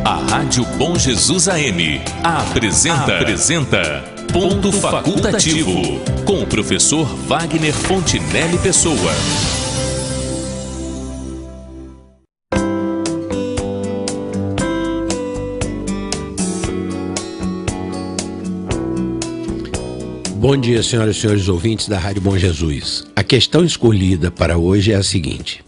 A Rádio Bom Jesus AM apresenta Ponto Facultativo, com o professor Wagner Fontinelli Pessoa. Bom dia, senhoras e senhores ouvintes da Rádio Bom Jesus. A questão escolhida para hoje é a seguinte: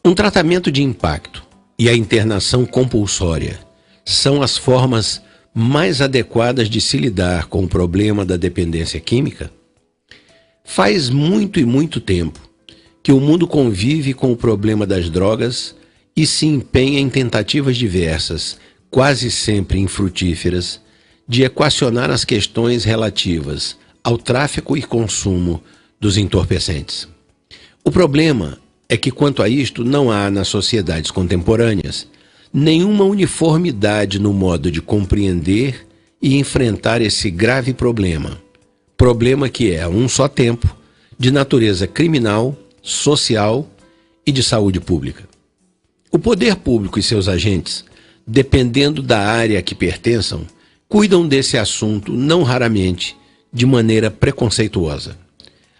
um tratamento de impacto e a internação compulsória são as formas mais adequadas de se lidar com o problema da dependência química? Faz muito tempo que o mundo convive com o problema das drogas e se empenha em tentativas diversas, quase sempre infrutíferas, de equacionar as questões relativas ao tráfico e consumo dos entorpecentes. O problema é que, quanto a isto, não há nas sociedades contemporâneas nenhuma uniformidade no modo de compreender e enfrentar esse grave problema. Problema que é, a um só tempo, de natureza criminal, social e de saúde pública. O poder público e seus agentes, dependendo da área a que pertençam, cuidam desse assunto não raramente de maneira preconceituosa,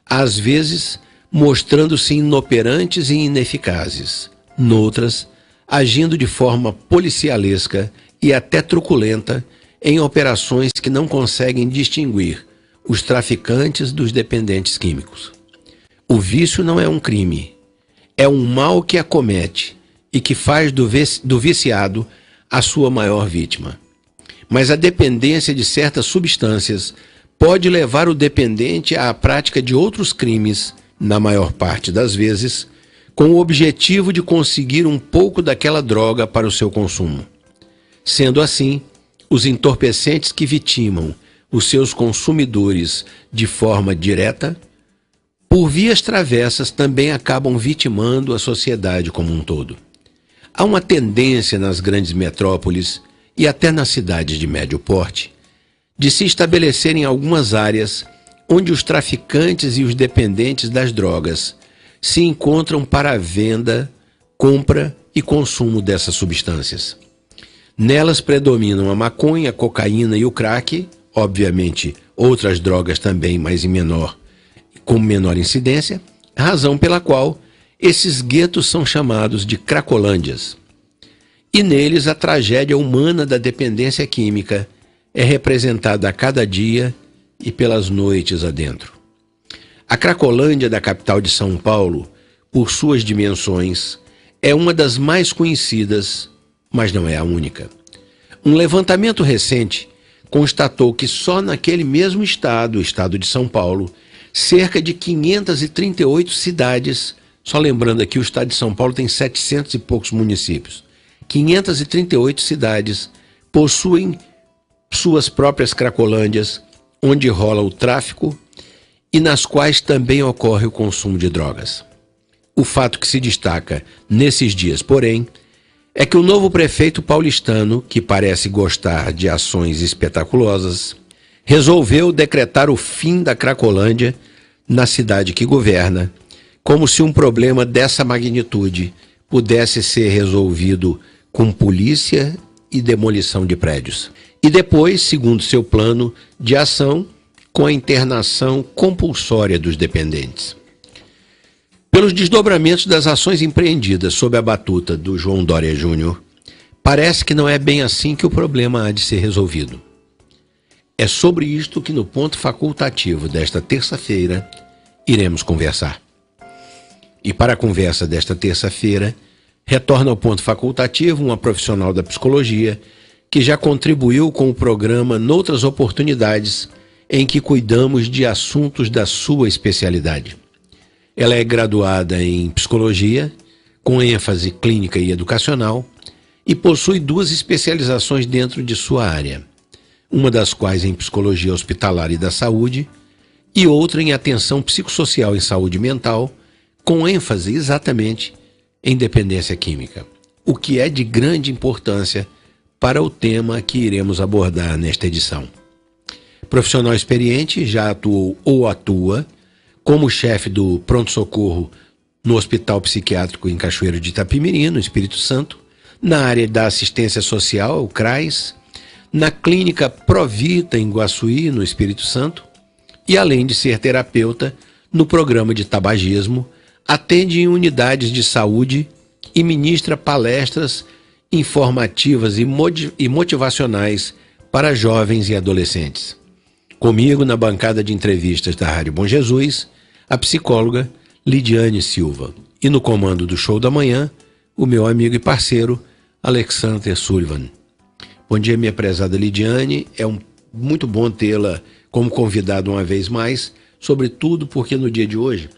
às vezes mostrando-se inoperantes e ineficazes, noutras, agindo de forma policialesca e até truculenta em operações que não conseguem distinguir os traficantes dos dependentes químicos. O vício não é um crime, é um mal que acomete e que faz do viciado a sua maior vítima. Mas a dependência de certas substâncias pode levar o dependente à prática de outros crimes, na maior parte das vezes, com o objetivo de conseguir um pouco daquela droga para o seu consumo. Sendo assim, os entorpecentes que vitimam os seus consumidores de forma direta, por vias travessas também acabam vitimando a sociedade como um todo. Há uma tendência nas grandes metrópoles e até nas cidades de médio porte, de se estabelecerem algumas áreas onde os traficantes e os dependentes das drogas se encontram para a venda, compra e consumo dessas substâncias. Nelas predominam a maconha, a cocaína e o crack, obviamente outras drogas também, mas com menor incidência, razão pela qual esses guetos são chamados de cracolândias. E neles a tragédia humana da dependência química é representada a cada dia e pelas noites adentro. A Cracolândia da capital de São Paulo, por suas dimensões, é uma das mais conhecidas, mas não é a única. Um levantamento recente constatou que só naquele mesmo estado, o estado de São Paulo, cerca de 538 cidades, só lembrando aqui, o estado de São Paulo tem 700 e poucos municípios, 538 cidades possuem suas próprias cracolândias, onde rola o tráfico e nas quais também ocorre o consumo de drogas. O fato que se destaca nesses dias, porém, é que o novo prefeito paulistano, que parece gostar de ações espetaculosas, resolveu decretar o fim da Cracolândia na cidade que governa, como se um problema dessa magnitude pudesse ser resolvido com polícia e demolição de prédios. E depois, segundo seu plano de ação, com a internação compulsória dos dependentes. Pelos desdobramentos das ações empreendidas sob a batuta do João Dória Júnior, parece que não é bem assim que o problema há de ser resolvido. É sobre isto que no ponto facultativo desta terça-feira iremos conversar. E para a conversa desta terça-feira, retorna ao ponto facultativo uma profissional da psicologia que já contribuiu com o programa noutras oportunidades em que cuidamos de assuntos da sua especialidade. Ela é graduada em psicologia, com ênfase clínica e educacional, e possui 2 especializações dentro de sua área, uma das quais em psicologia hospitalar e da saúde, e outra em atenção psicossocial em saúde mental, com ênfase exatamente em dependência química, o que é de grande importância para o tema que iremos abordar nesta edição. Profissional experiente, já atuou ou atua como chefe do pronto-socorro no Hospital Psiquiátrico em Cachoeiro de Itapimirim, no Espírito Santo, na área da assistência social, o CRAS, na clínica Provita em Guaçuí, no Espírito Santo, e além de ser terapeuta no programa de tabagismo, atende em unidades de saúde e ministra palestras informativas e motivacionais para jovens e adolescentes. Comigo, na bancada de entrevistas da Rádio Bom Jesus, a psicóloga Lidiane Silva. E no comando do Show da Manhã, o meu amigo e parceiro, Alexander Sullivan. Bom dia, minha prezada Lidiane. É muito bom tê-la como convidado uma vez mais, sobretudo porque no dia de hoje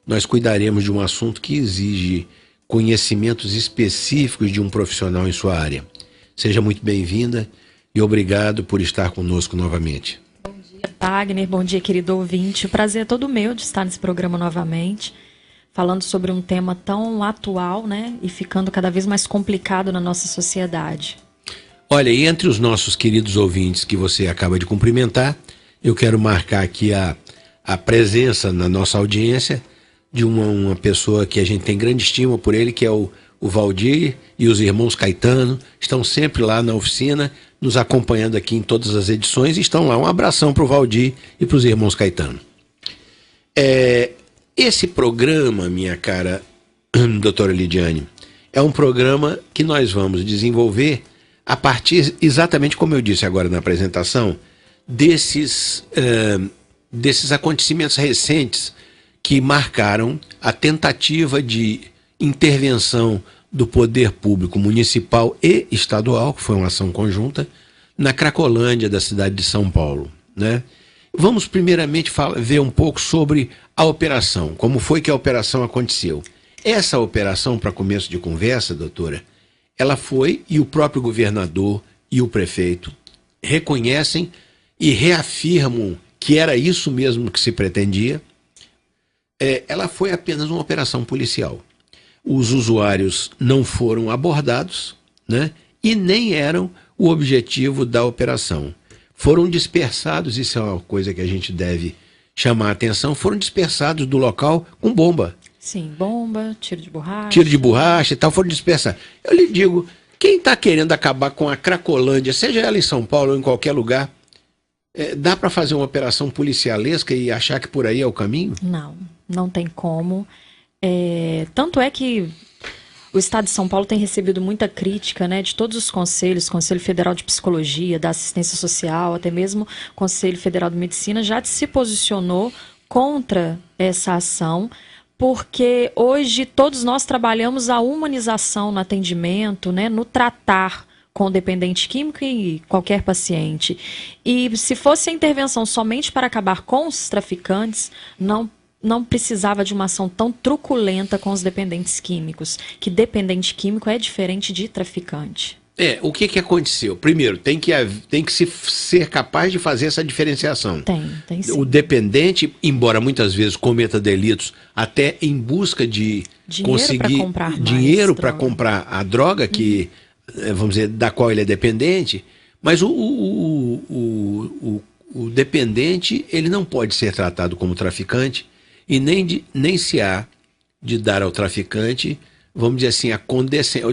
nós cuidaremos de um assunto que exige conhecimentos específicos de um profissional em sua área. Seja muito bem-vinda e obrigado por estar conosco novamente. Bom dia, Wagner. Bom dia, querido ouvinte. O prazer é todo meu de estar nesse programa novamente, falando sobre um tema tão atual, né, e ficando cada vez mais complicado na nossa sociedade. Olha, e entre os nossos queridos ouvintes que você acaba de cumprimentar, eu quero marcar aqui a presença na nossa audiência de uma pessoa que a gente tem grande estima por ele, que é o Valdir e os irmãos Caetano. Estão sempre lá na oficina, nos acompanhando aqui em todas as edições, e estão lá. Um abração para o Valdir e para os irmãos Caetano. Esse programa, minha cara doutora Lidiane, é um programa que nós vamos desenvolver a partir, exatamente como eu disse agora na apresentação, desses acontecimentos recentes que marcaram a tentativa de intervenção do poder público municipal e estadual, que foi uma ação conjunta, na Cracolândia da cidade de São Paulo, né? Vamos primeiramente ver um pouco sobre a operação, como foi que a operação aconteceu. Essa operação, para começo de conversa, doutora, ela foi, e o próprio governador e o prefeito reconhecem e reafirmam que era isso mesmo que se pretendia. Ela foi apenas uma operação policial. Os usuários não foram abordados, né? E nem eram o objetivo da operação. Foram dispersados, isso é uma coisa que a gente deve chamar a atenção, foram dispersados do local com bomba. Sim, bomba, tiro de borracha. Tiro de borracha e tal, foram dispersados. Eu lhe digo, quem está querendo acabar com a Cracolândia, seja ela em São Paulo ou em qualquer lugar, dá para fazer uma operação policialesca e achar que por aí é o caminho? Não, não tem como. Tanto é que o Estado de São Paulo tem recebido muita crítica, né, de todos os conselhos, Conselho Federal de Psicologia, da Assistência Social, até mesmo Conselho Federal de Medicina, já se posicionou contra essa ação, porque hoje todos nós trabalhamos a humanização no atendimento, né, no tratar com o dependente químico e qualquer paciente. E se fosse a intervenção somente para acabar com os traficantes, não precisava de uma ação tão truculenta com os dependentes químicos, que dependente químico é diferente de traficante. O que aconteceu? Primeiro, tem que ser capaz de fazer essa diferenciação. Tem sim. O dependente, embora muitas vezes cometa delitos até em busca de conseguir dinheiro para comprar a droga que, vamos dizer, da qual ele é dependente, mas o dependente, ele não pode ser tratado como traficante e nem se há de dar ao traficante, vamos dizer assim,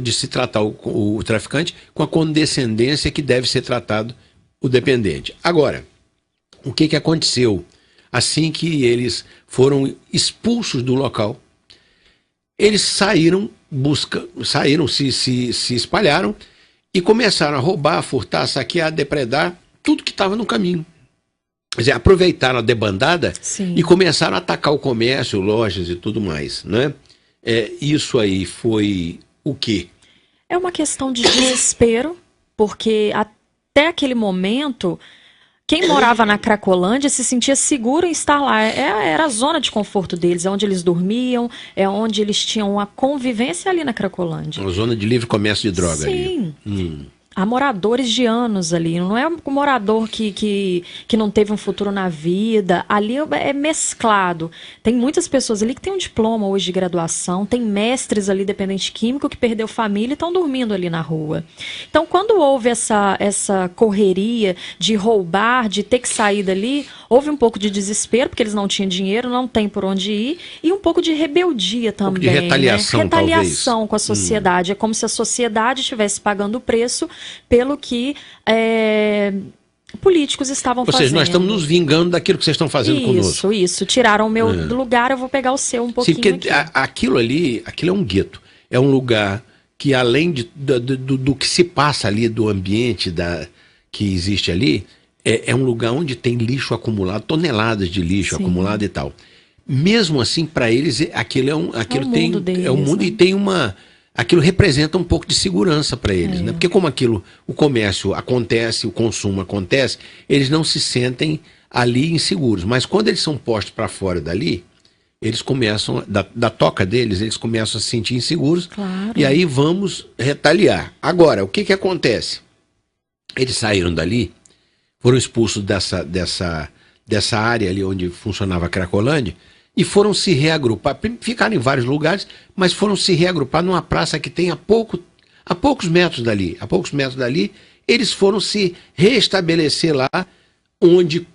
de se tratar o traficante com a condescendência que deve ser tratado o dependente. Agora, o que aconteceu? Assim que eles foram expulsos do local, eles se espalharam e começaram a roubar, a furtar, a saquear, a depredar tudo que estava no caminho. Quer dizer, aproveitaram a debandada. Sim. E começaram a atacar o comércio, lojas e tudo mais, né? Isso aí foi o quê? É uma questão de desespero, porque até aquele momento, quem morava na Cracolândia se sentia seguro em estar lá. Era a zona de conforto deles, é onde eles dormiam, é onde eles tinham uma convivência ali na Cracolândia. Uma zona de livre comércio de droga. Sim. Ali. Há moradores de anos ali, não é um morador que não teve um futuro na vida, ali é mesclado. Tem muitas pessoas ali que têm um diploma hoje de graduação, tem mestres ali, dependente químico, que perdeu família e estão dormindo ali na rua. Então, quando houve essa correria de roubar, de ter que sair dali, Houve um pouco de desespero, porque eles não tinham dinheiro, não tem por onde ir, e um pouco de rebeldia também. Um pouco de retaliação, né? Retaliação talvez. com a sociedade. É como se a sociedade estivesse pagando o preço pelo que políticos estavam fazendo. Ou seja, nós estamos nos vingando daquilo que vocês estão fazendo conosco. Isso. Tiraram o meu lugar, eu vou pegar o seu um pouquinho. Sim, porque aquilo é um gueto. É um lugar que, além do que se passa ali, do ambiente que existe ali, é um lugar onde tem lixo acumulado, toneladas de lixo acumulado e tal. Mesmo assim, para eles, aquilo é um mundo deles, mundo, né? E tem aquilo representa um pouco de segurança para eles, né? Porque como o comércio acontece, o consumo acontece, eles não se sentem ali inseguros. Mas quando eles são postos para fora dali, eles começam, da toca deles, eles começam a se sentir inseguros. Claro. E aí vamos retaliar. Agora, o que acontece? Eles saíram dali, foram expulsos dessa área ali onde funcionava a Cracolândia e foram se reagrupar, ficaram em vários lugares, mas foram se reagrupar numa praça que tem a poucos metros dali. A poucos metros dali, eles foram se reestabelecer lá, onde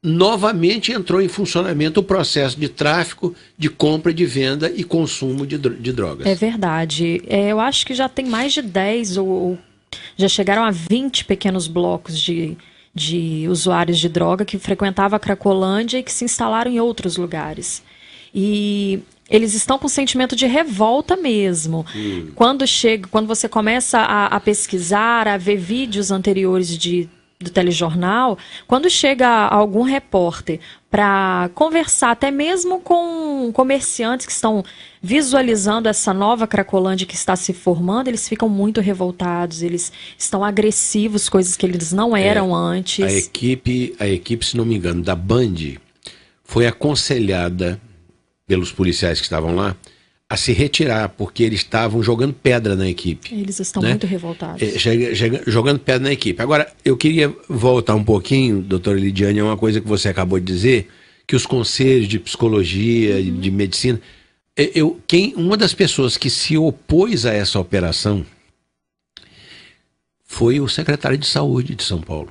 novamente entrou em funcionamento o processo de tráfico, de compra, de venda e consumo de drogas. É verdade. Eu acho que já tem mais de 10 ou já chegaram a 20 pequenos blocos de usuários de droga que frequentavam a Cracolândia e que se instalaram em outros lugares. E eles estão com sentimento de revolta mesmo. Quando você começa a pesquisar, a ver vídeos anteriores do telejornal, quando chega algum repórter para conversar até mesmo com comerciantes que estão visualizando essa nova Cracolândia que está se formando, eles ficam muito revoltados, eles estão agressivos, coisas que eles não eram antes. A equipe, se não me engano, da Band foi aconselhada pelos policiais que estavam lá a se retirar, porque eles estavam jogando pedra na equipe. Eles estão muito revoltados. Jogando pedra na equipe. Agora, eu queria voltar um pouquinho, doutora Lidiane, é uma coisa que você acabou de dizer, que os conselhos de psicologia, de medicina... Uma das pessoas que se opôs a essa operação foi o secretário de Saúde de São Paulo.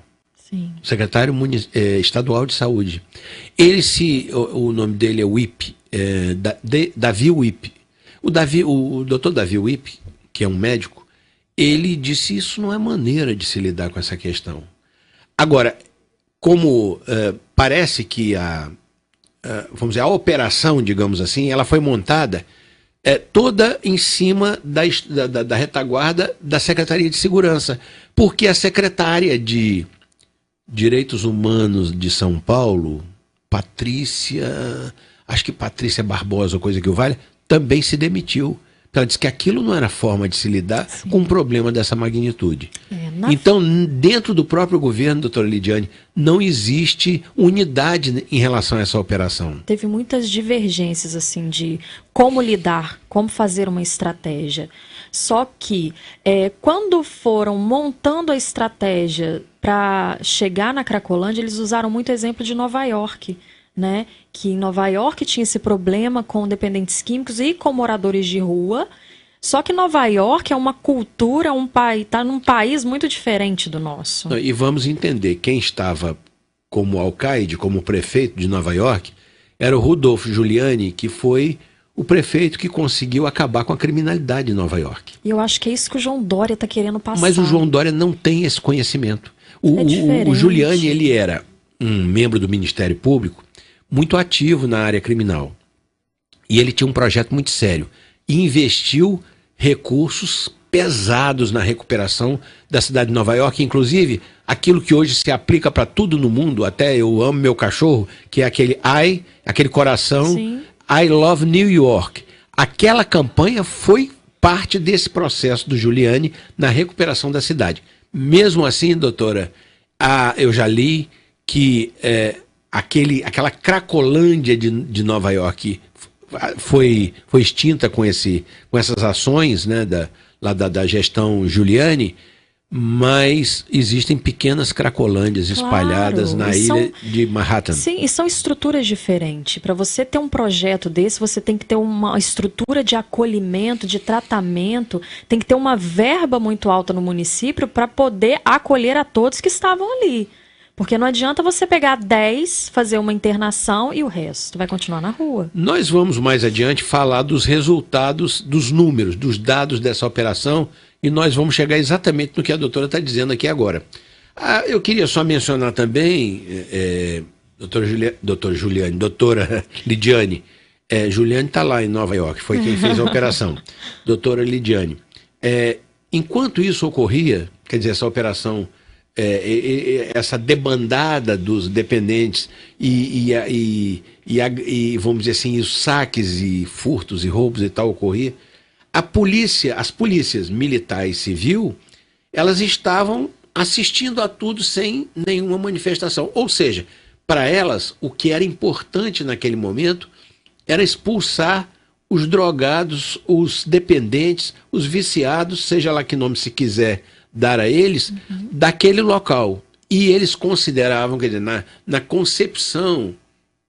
Sim. O secretário estadual de Saúde. O nome dele é Wipp, Davi Wipp. O doutor Davi Wipp, que é um médico, ele disse isso não é maneira de se lidar com essa questão. Agora, como parece que vamos dizer, a operação, digamos assim, ela foi montada toda em cima da retaguarda da Secretaria de Segurança, porque a secretária de Direitos Humanos de São Paulo, acho que Patrícia Barbosa, ou coisa que o valha, também se demitiu. Ela disse que aquilo não era forma de se lidar com um problema dessa magnitude. Então, dentro do próprio governo, doutora Lidiane, não existe unidade em relação a essa operação. Teve muitas divergências assim de como lidar, como fazer uma estratégia. Só que quando foram montando a estratégia para chegar na Cracolândia, eles usaram muito exemplo de Nova York, né? Que em Nova York tinha esse problema com dependentes químicos e com moradores de rua. Só que Nova York é uma cultura, está num país muito diferente do nosso. E vamos entender, quem estava como alcaide, como prefeito de Nova York, era o Rudolph Giuliani, que foi o prefeito que conseguiu acabar com a criminalidade em Nova York. E eu acho que é isso que o João Dória está querendo passar. Mas o João Dória não tem esse conhecimento. O Giuliani, ele era um membro do Ministério Público muito ativo na área criminal. E ele tinha um projeto muito sério. E investiu recursos pesados na recuperação da cidade de Nova York. Inclusive, aquilo que hoje se aplica para tudo no mundo, até eu amo meu cachorro, que é aquele coração, Sim. I love New York. Aquela campanha foi parte desse processo do Giuliani na recuperação da cidade. Mesmo assim, doutora, eu já li que aquela Cracolândia de Nova York foi extinta com essas ações, né, da gestão Giuliani, mas existem pequenas Cracolândias espalhadas na ilha de Manhattan. Sim, e são estruturas diferentes. Para você ter um projeto desse, você tem que ter uma estrutura de acolhimento, de tratamento, tem que ter uma verba muito alta no município para poder acolher a todos que estavam ali. Porque não adianta você pegar 10, fazer uma internação e o resto vai continuar na rua. Nós vamos mais adiante falar dos resultados, dos números, dos dados dessa operação, e nós vamos chegar exatamente no que a doutora está dizendo aqui agora. Eu queria só mencionar também, doutora Lidiane, Juliane está lá em Nova York, foi quem fez a operação, doutora Lidiane. Enquanto isso ocorria, quer dizer, essa operação, essa debandada dos dependentes e vamos dizer assim, os saques e furtos e roubos e tal ocorria, as polícias militar e civil, elas estavam assistindo a tudo sem nenhuma manifestação. Ou seja, para elas, o que era importante naquele momento era expulsar os drogados, os dependentes, os viciados, seja lá que nome se quiser dar a eles, daquele local. E eles consideravam, quer dizer, na concepção,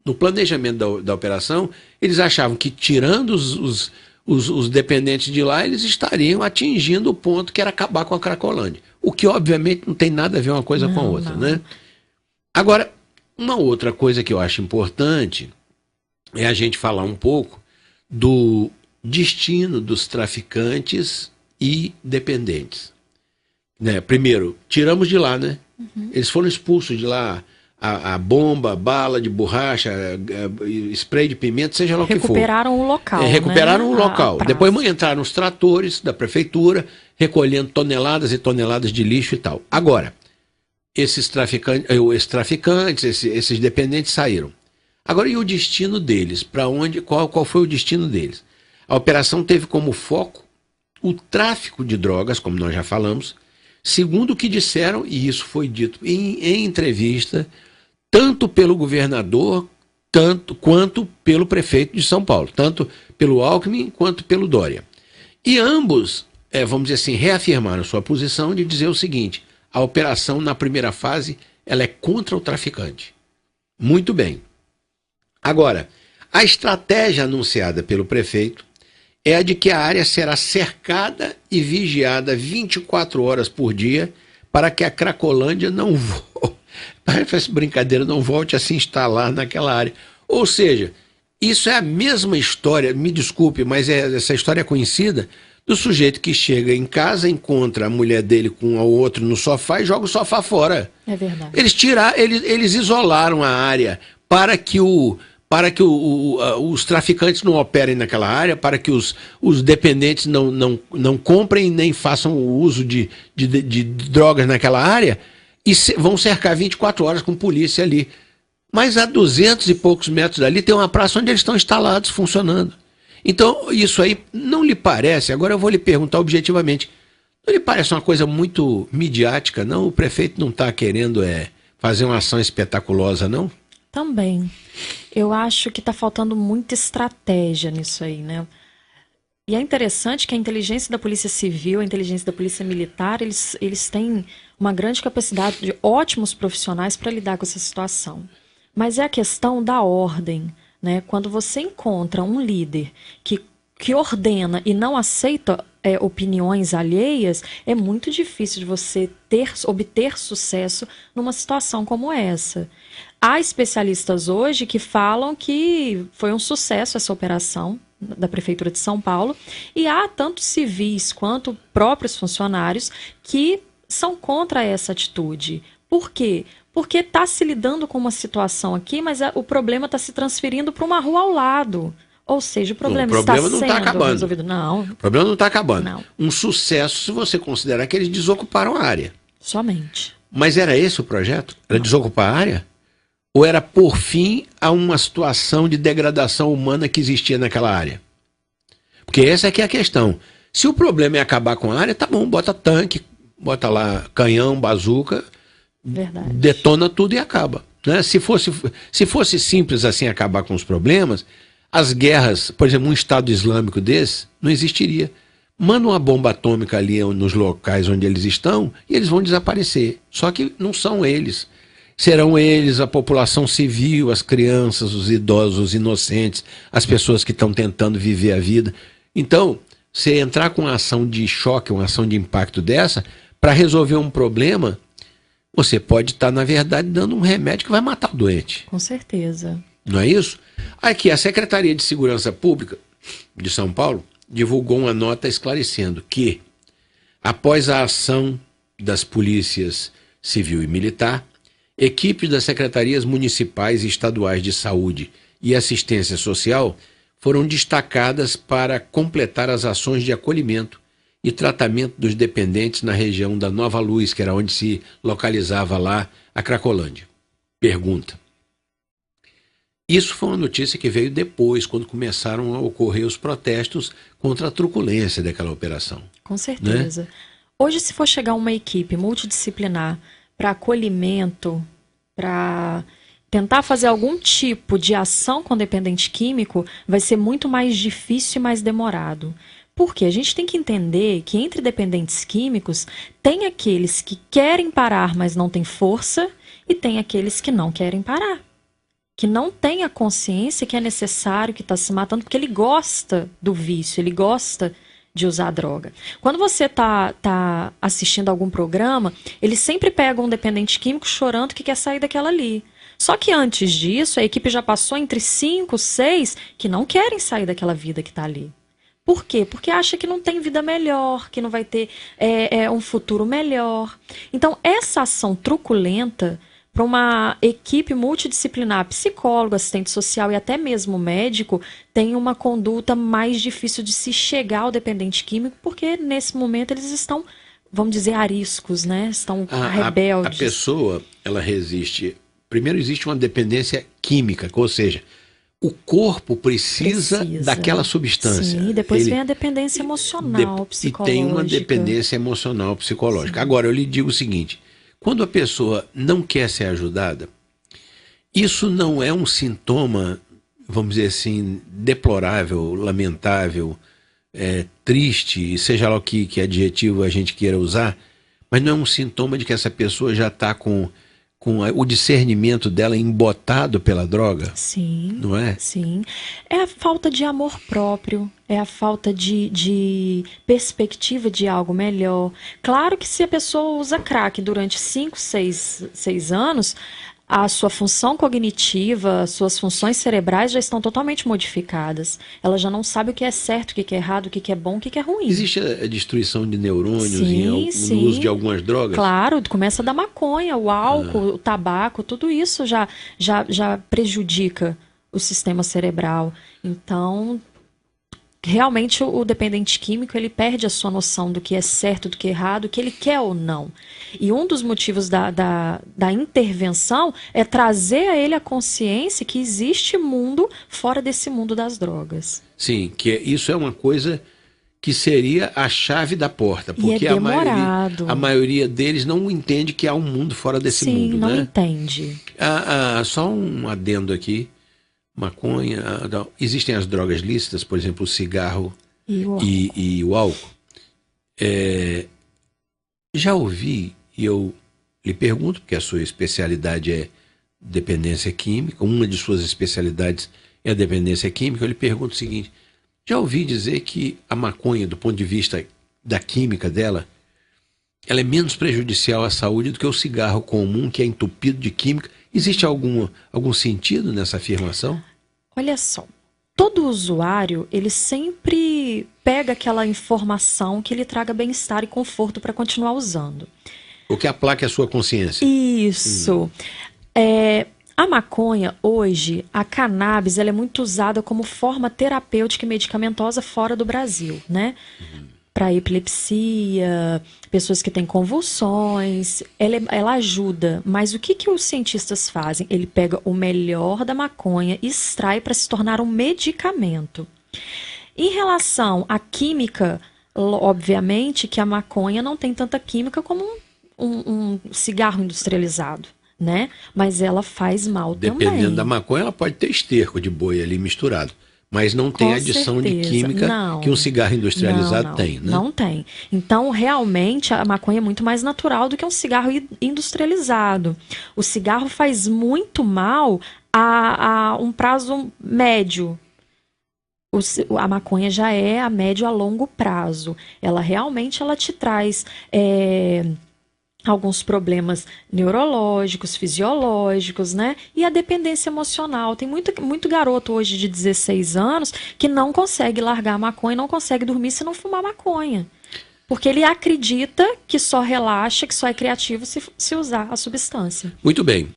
no planejamento da operação, eles achavam que tirando os dependentes de lá, eles estariam atingindo o ponto que era acabar com a Cracolândia. O que, obviamente, não tem nada a ver uma coisa com a outra, né? Agora, uma outra coisa que eu acho importante é a gente falar um pouco do destino dos traficantes e dependentes. Né? Primeiro, tiramos de lá, né? Eles foram expulsos de lá. A bomba, bala de borracha, spray de pimenta, seja lá o que for. Recuperaram o local. Recuperaram o local. Depois entraram os tratores da prefeitura, recolhendo toneladas e toneladas de lixo e tal. Agora, esses traficantes, esses dependentes saíram. Agora, e o destino deles? Para onde? Qual foi o destino deles? A operação teve como foco o tráfico de drogas, como nós já falamos, segundo o que disseram, e isso foi dito em entrevista, tanto pelo governador quanto pelo prefeito de São Paulo, tanto pelo Alckmin quanto pelo Dória. E ambos, vamos dizer assim, reafirmaram sua posição de dizer o seguinte: a operação na primeira fase ela é contra o traficante. Muito bem. Agora, a estratégia anunciada pelo prefeito é a de que a área será cercada e vigiada 24 horas por dia para que a Cracolândia não volte a se instalar naquela área. Ou seja, isso é a mesma história, me desculpe, mas essa história é conhecida do sujeito que chega em casa, encontra a mulher dele com o outro no sofá e joga o sofá fora. É verdade. Eles isolaram a área para que os traficantes não operem naquela área, para que os dependentes não comprem nem façam o uso de drogas naquela área, e vão cercar 24 horas com polícia ali. Mas a 200 e poucos metros dali tem uma praça onde eles estão instalados, funcionando. Então, isso aí não lhe parece, agora eu vou lhe perguntar objetivamente, não lhe parece uma coisa muito midiática, não? O prefeito não está querendo fazer uma ação espetaculosa, não? Também. Eu acho que está faltando muita estratégia nisso aí, né? E é interessante que a inteligência da Polícia Civil, a inteligência da Polícia Militar, eles têm uma grande capacidade de ótimos profissionais para lidar com essa situação. Mas é a questão da ordem, né? Quando você encontra um líder que ordena e não aceita opiniões alheias, é muito difícil de você obter sucesso numa situação como essa. Há especialistas hoje que falam que foi um sucesso essa operação da Prefeitura de São Paulo, e há tanto civis quanto próprios funcionários que são contra essa atitude. Por quê? Porque está se lidando com uma situação aqui, mas o problema está se transferindo para uma rua ao lado. Ou seja, o problema está sendo resolvido. Não. O problema não está acabando. Não. Um sucesso se você considerar que eles desocuparam a área. Somente. Mas era esse o projeto? Era desocupar a área? Ou era por fim a uma situação de degradação humana que existia naquela área? Porque essa é que é a questão. Se o problema é acabar com a área, tá bom, bota tanque, bota lá canhão, bazuca, Verdade. Detona tudo e acaba. Né? Se fosse simples assim acabar com os problemas, as guerras, por exemplo, um Estado Islâmico desse, não existiria. Manda uma bomba atômica ali nos locais onde eles estão e eles vão desaparecer. Só que não são eles. Serão eles, a população civil, as crianças, os idosos, os inocentes, as pessoas que estão tentando viver a vida. Então, você entrar com uma ação de choque, uma ação de impacto dessa, para resolver um problema, você pode estar, na verdade, dando um remédio que vai matar o doente. Com certeza. Não é isso? Aqui, a Secretaria de Segurança Pública de São Paulo divulgou uma nota esclarecendo que, após a ação das polícias civil e militar, equipes das secretarias municipais e estaduais de saúde e assistência social foram destacadas para completar as ações de acolhimento e tratamento dos dependentes na região da Nova Luz, que era onde se localizava lá a Cracolândia. Pergunta. Isso foi uma notícia que veio depois, quando começaram a ocorrer os protestos contra a truculência daquela operação. Com certeza. Né? Hoje, se for chegar uma equipe multidisciplinar para acolhimento, para tentar fazer algum tipo de ação com dependente químico, vai ser muito mais difícil e mais demorado. Porque a gente tem que entender que entre dependentes químicos tem aqueles que querem parar, mas não têm força, e tem aqueles que não querem parar. Que não tem a consciência que é necessário, que está se matando, porque ele gosta do vício, ele gosta de usar a droga. Quando você tá assistindo algum programa, ele sempre pega um dependente químico chorando que quer sair daquela ali. Só que antes disso, a equipe já passou entre 5, 6 que não querem sair daquela vida que está ali. Por quê? Porque acha que não tem vida melhor, que não vai ter um futuro melhor. Então, essa ação truculenta para uma equipe multidisciplinar, psicólogo, assistente social e até mesmo médico, tem uma conduta mais difícil de se chegar ao dependente químico, porque nesse momento eles estão, vamos dizer, ariscos, né? Estão rebeldes. A pessoa, ela resiste. Primeiro existe uma dependência química, ou seja, o corpo precisa daquela substância. Sim, depois vem a dependência emocional, psicológica. E tem uma dependência emocional, psicológica. Sim. Agora, eu lhe digo o seguinte, quando a pessoa não quer ser ajudada, isso não é um sintoma, vamos dizer assim, deplorável, lamentável, triste, seja lá o que adjetivo a gente queira usar, mas não é um sintoma de que essa pessoa já está com o discernimento dela embotado pela droga? Sim. Não é? Sim. É a falta de amor próprio, é a falta de perspectiva de algo melhor. Claro que se a pessoa usa crack durante 5, 6 anos, a sua função cognitiva, suas funções cerebrais já estão totalmente modificadas. Ela já não sabe o que é certo, o que é errado, o que é bom, o que é ruim. Existe a destruição de neurônios no uso de algumas drogas? Claro, começa da maconha, o álcool, o tabaco, tudo isso já prejudica o sistema cerebral. Então, realmente o dependente químico, ele perde a sua noção do que é certo, do que é errado, o que ele quer ou não. E um dos motivos da intervenção é trazer a ele a consciência que existe mundo fora desse mundo das drogas. Sim, que isso é uma coisa que seria a chave da porta, porque a maioria deles não entende que há um mundo fora desse mundo. Sim, não né? entende. Só um adendo aqui. Maconha, existem as drogas lícitas, por exemplo, o cigarro e o álcool. Já ouvi, e eu lhe pergunto, porque a sua especialidade é dependência química, uma de suas especialidades é a dependência química, eu lhe pergunto o seguinte, já ouvi dizer que a maconha, do ponto de vista da química dela, ela é menos prejudicial à saúde do que o cigarro comum, que é entupido de química. Existe algum sentido nessa afirmação? Olha só, todo usuário, ele sempre pega aquela informação que lhe traga bem-estar e conforto para continuar usando. O que aplaca é a sua consciência. Isso. A maconha, hoje, a cannabis, ela é muito usada como forma terapêutica e medicamentosa fora do Brasil, né? Para epilepsia, pessoas que têm convulsões, ela ajuda. Mas o que os cientistas fazem? Ele pega o melhor da maconha e extrai para se tornar um medicamento. Em relação à química, obviamente que a maconha não tem tanta química como um cigarro industrializado, né? Mas ela faz mal também. Dependendo da maconha, ela pode ter esterco de boi ali misturado. Mas não tem adição de química que um cigarro industrializado tem, né? Não tem. Então, realmente, a maconha é muito mais natural do que um cigarro industrializado. O cigarro faz muito mal a um prazo médio. A maconha já é a médio a longo prazo. Ela realmente te traz alguns problemas neurológicos, fisiológicos, né? E a dependência emocional. Tem muito garoto hoje de 16 anos que não consegue largar a maconha, não consegue dormir se não fumar maconha. Porque ele acredita que só relaxa, que só é criativo se usar a substância. Muito bem.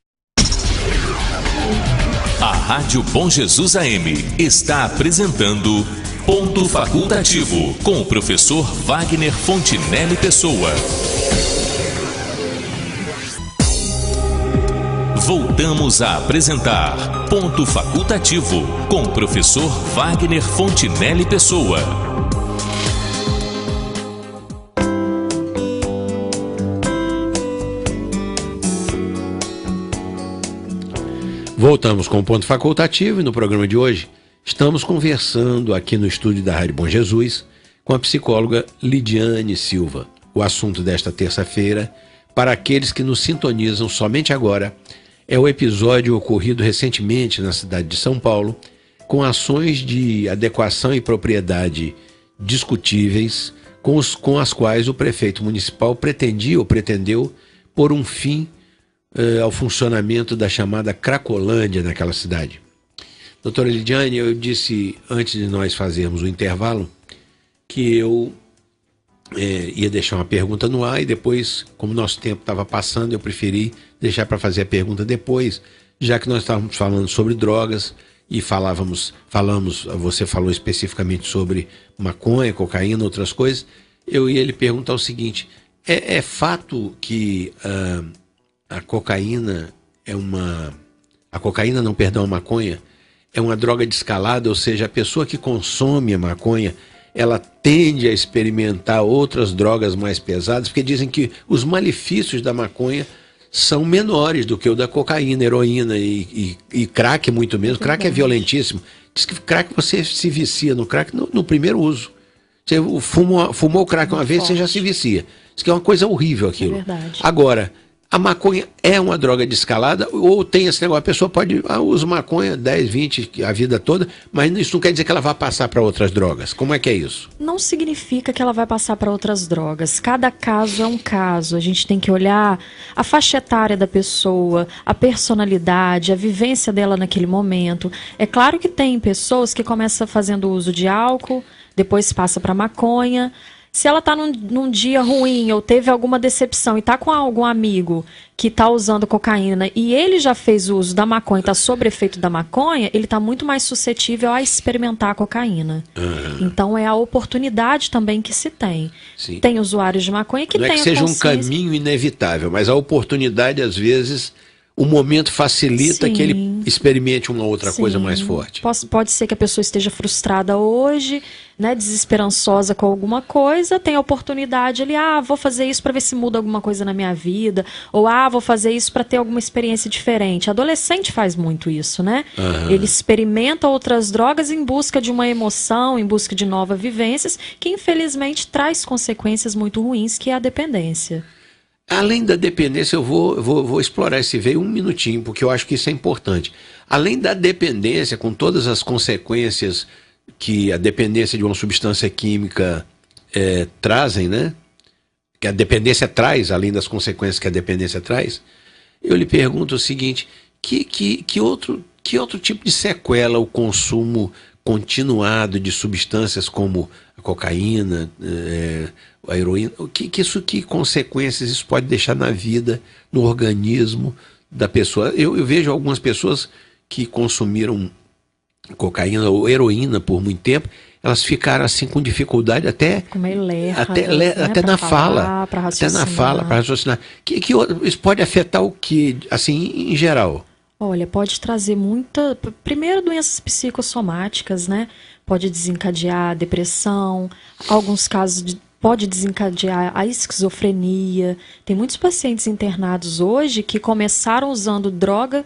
A Rádio Bom Jesus AM está apresentando Ponto Facultativo, com o professor Wagner Fontinelli Pessoa. Voltamos a apresentar Ponto Facultativo, com o professor Wagner Fontinelli Pessoa. Voltamos com o Ponto Facultativo e no programa de hoje estamos conversando aqui no estúdio da Rádio Bom Jesus com a psicóloga Lidiane Silva. O assunto desta terça-feira, para aqueles que nos sintonizam somente agora, é o episódio ocorrido recentemente na cidade de São Paulo, com ações de adequação e propriedade discutíveis, com as quais o prefeito municipal pretendia ou pretendeu pôr um fim ao funcionamento da chamada Cracolândia naquela cidade. Doutora Lidiane, eu disse antes de nós fazermos o intervalo que eu ia deixar uma pergunta no ar e depois, como nosso tempo estava passando, eu preferi deixar para fazer a pergunta depois, já que nós estávamos falando sobre drogas e falamos, você falou especificamente sobre maconha, cocaína, outras coisas. Eu ia lhe perguntar o seguinte: é fato que a maconha é uma droga de escalada, ou seja, a pessoa que consome a maconha, ela tende a experimentar outras drogas mais pesadas, porque dizem que os malefícios da maconha são menores do que o da cocaína, heroína e crack muito menos. Crack é violentíssimo. Diz que crack você se vicia no crack no primeiro uso. Você fumou crack uma vez, você já se vicia. Diz que é uma coisa horrível aquilo. É verdade. Agora, a maconha é uma droga de escalada ou tem esse negócio? A pessoa pode usar maconha 10, 20, a vida toda, mas isso não quer dizer que ela vai passar para outras drogas. Como é que é isso? Não significa que ela vai passar para outras drogas. Cada caso é um caso. A gente tem que olhar a faixa etária da pessoa, a personalidade, a vivência dela naquele momento. É claro que tem pessoas que começam fazendo uso de álcool, depois passa para maconha. Se ela está num dia ruim ou teve alguma decepção e está com algum amigo que está usando cocaína e ele já fez uso da maconha, está sob efeito da maconha, ele está muito mais suscetível a experimentar a cocaína. Então é a oportunidade também que se tem. Sim. Tem usuários de maconha que não tem é que seja um consciência. caminho inevitável, mas a oportunidade, às vezes, o momento facilita Sim. que ele experimente uma outra Sim. coisa mais forte. Pode ser que a pessoa esteja frustrada hoje, né, desesperançosa com alguma coisa, tem a oportunidade ali, vou fazer isso para ver se muda alguma coisa na minha vida, ou vou fazer isso para ter alguma experiência diferente. Adolescente faz muito isso, né? Ele experimenta outras drogas em busca de uma emoção, em busca de novas vivências, que infelizmente traz consequências muito ruins, que é a dependência. Além da dependência, eu vou explorar esse veio um minutinho, porque eu acho que isso é importante. Além da dependência, com todas as consequências que a dependência de uma substância química trazem, né? Que a dependência traz, além das consequências que a dependência traz, eu lhe pergunto o seguinte: que outro tipo de sequela o consumo continuado de substâncias como a cocaína, a heroína, que consequências isso pode deixar na vida, no organismo da pessoa? Eu vejo algumas pessoas que consumiram cocaína ou heroína por muito tempo, elas ficaram assim com dificuldade até na fala, para raciocinar. Isso pode afetar o que, assim, em geral? Olha, pode trazer primeiro, doenças psicossomáticas, né? Pode desencadear depressão, alguns casos pode desencadear a esquizofrenia. Tem muitos pacientes internados hoje que começaram usando droga,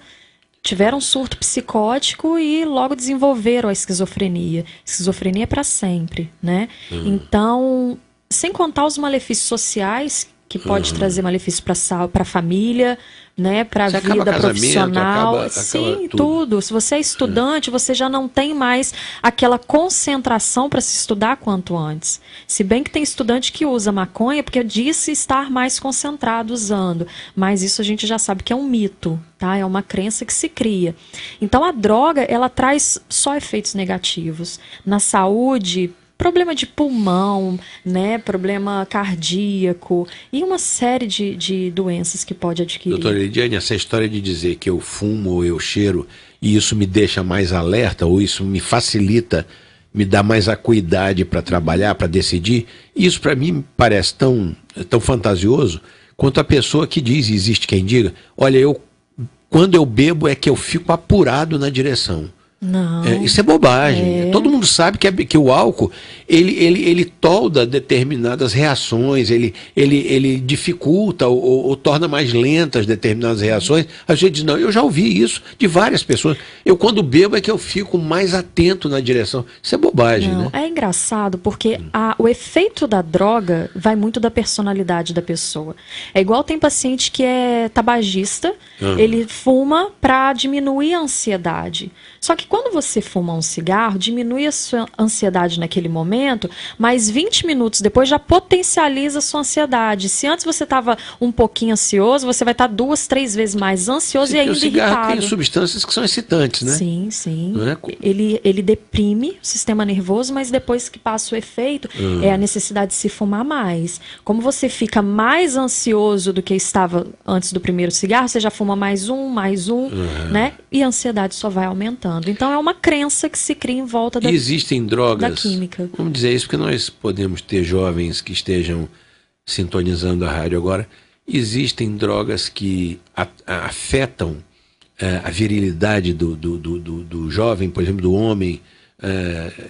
tiveram um surto psicótico e logo desenvolveram a esquizofrenia. Esquizofrenia é para sempre, né? Então, sem contar os malefícios sociais que pode trazer malefício para a família, né, para a vida profissional. Sim, tudo. Se você é estudante, você já não tem mais aquela concentração para se estudar quanto antes. Se bem que tem estudante que usa maconha porque disse estar mais concentrado usando, mas isso a gente já sabe que é um mito, tá? É uma crença que se cria. Então a droga, ela traz só efeitos negativos na saúde. Problema de pulmão, né? Problema cardíaco e uma série de doenças que pode adquirir. Doutora Lidiane, essa história de dizer que eu fumo ou eu cheiro e isso me deixa mais alerta ou isso me facilita, me dá mais acuidade para trabalhar, para decidir, isso para mim parece tão fantasioso quanto a pessoa que diz, existe quem diga, olha, quando eu bebo é que eu fico apurado na direção. Não. Isso é bobagem. Todo mundo sabe que o álcool ele tolda determinadas reações, ele dificulta ou torna mais lentas determinadas reações. A gente diz, não, eu já ouvi isso de várias pessoas. Eu quando bebo é que eu fico mais atento na direção. Isso é bobagem, não, né? É engraçado porque o efeito da droga vai muito da personalidade da pessoa. É igual tem paciente que é tabagista, ele fuma para diminuir a ansiedade. Só que quando você fuma um cigarro, diminui a sua ansiedade naquele momento, mas 20 minutos depois já potencializa a sua ansiedade. Se antes você estava um pouquinho ansioso, você vai estar 2, 3 vezes mais ansioso e ainda irritado. O cigarro tem substâncias que são excitantes, né? Sim, sim. Não é? Ele deprime o sistema nervoso, mas depois que passa o efeito, é a necessidade de se fumar mais. Como você fica mais ansioso do que estava antes do primeiro cigarro, você já fuma mais um, né? E a ansiedade só vai aumentando. Então é uma crença que se cria em volta da, existem drogas, da química. Vamos dizer isso porque nós podemos ter jovens que estejam sintonizando a rádio agora. Existem drogas que afetam a virilidade do jovem, por exemplo, do homem.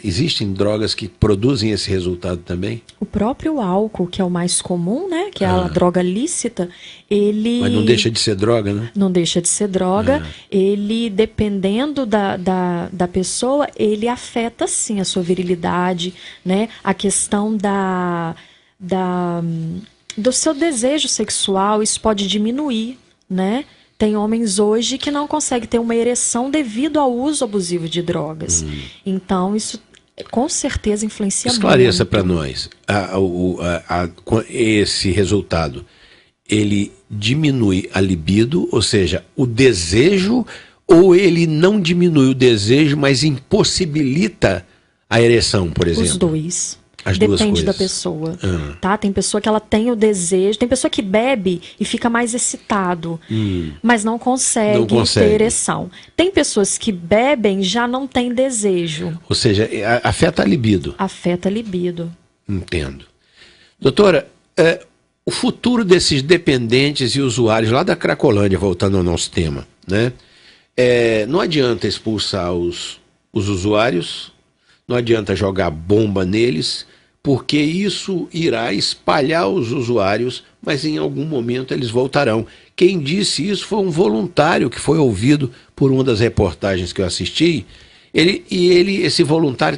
Existem drogas que produzem esse resultado também? O próprio álcool, que é o mais comum, né? Que é a droga lícita, ele... Mas não deixa de ser droga, né? Não deixa de ser droga. Ele, dependendo da pessoa, ele afeta, sim, a sua virilidade, né? A questão do seu desejo sexual, isso pode diminuir, né? Tem homens hoje que não conseguem ter uma ereção devido ao uso abusivo de drogas. Então, isso com certeza influencia muito. Esclareça para nós, esse resultado, ele diminui a libido, ou seja, o desejo, ou ele não diminui o desejo, mas impossibilita a ereção, por exemplo? Os dois. As duas Depende coisas. da pessoa, tá? Tem pessoa que ela tem o desejo, tem pessoa que bebe e fica mais excitado, mas não consegue ter ereção. Tem pessoas que bebem e já não tem desejo. Ou seja, afeta a libido. Afeta a libido. Entendo. Doutora, o futuro desses dependentes e usuários lá da Cracolândia, voltando ao nosso tema, né? Não adianta expulsar os usuários, não adianta jogar bomba neles, porque isso irá espalhar os usuários, mas em algum momento eles voltarão. Quem disse isso foi um voluntário que foi ouvido por uma das reportagens que eu assisti. Esse voluntário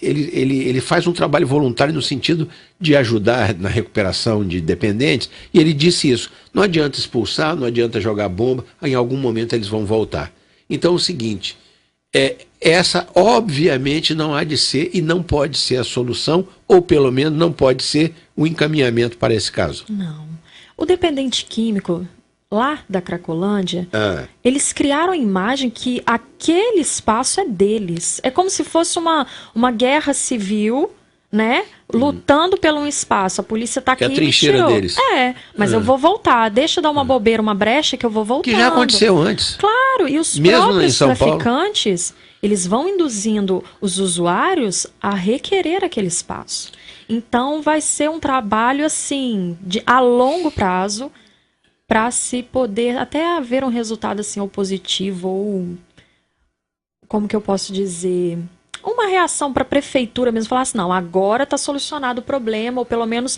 ele faz um trabalho voluntário no sentido de ajudar na recuperação de dependentes, e ele disse isso: não adianta expulsar, não adianta jogar bomba, em algum momento eles vão voltar. Então é o seguinte, essa obviamente não há de ser e não pode ser a solução, ou pelo menos não pode ser o encaminhamento para esse caso. Não. O dependente químico lá da Cracolândia, eles criaram a imagem que aquele espaço é deles. É como se fosse uma guerra civil, né? Lutando pelo um espaço. A polícia tá aqui é a trincheira deles. Mas eu vou voltar. Deixa eu dar uma bobeira, uma brecha que eu vou voltando. Que já aconteceu antes. Claro, e os mesmo próprios em São traficantes, eles vão induzindo os usuários a requerer aquele espaço. Então vai ser um trabalho assim, a longo prazo, para se poder até haver um resultado assim, ou positivo, ou como que eu posso dizer, uma reação para a prefeitura mesmo, falar assim, não, agora está solucionado o problema, ou pelo menos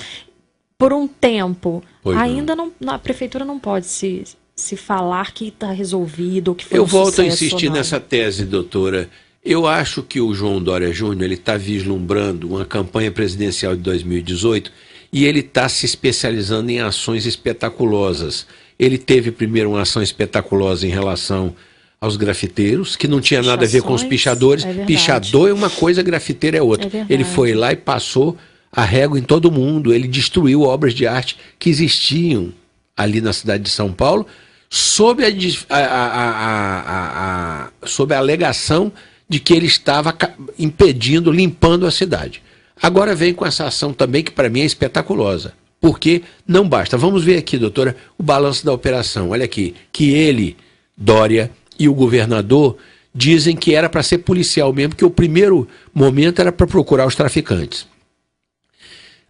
por um tempo. Ainda não, a prefeitura não pode se falar que está resolvido, ou que foi Eu um volto a sucesso, insistir nessa tese, doutora. Eu acho que o João Dória Júnior está vislumbrando uma campanha presidencial de 2018 e ele está se especializando em ações espetaculosas. Ele teve primeiro uma ação espetaculosa em relação aos grafiteiros, que não tinha nada a ver com os pichadores. Pichador é uma coisa, grafiteiro é outra. Ele foi lá e passou a régua em todo mundo. Ele destruiu obras de arte que existiam ali na cidade de São Paulo, sob a alegação de que ele estava impedindo, limpando a cidade. Agora vem com essa ação também, que para mim é espetaculosa. Porque não basta. Vamos ver aqui, doutora, o balanço da operação. Olha aqui, que ele, Dória e o governador dizem que era para ser policial mesmo, que o primeiro momento era para procurar os traficantes.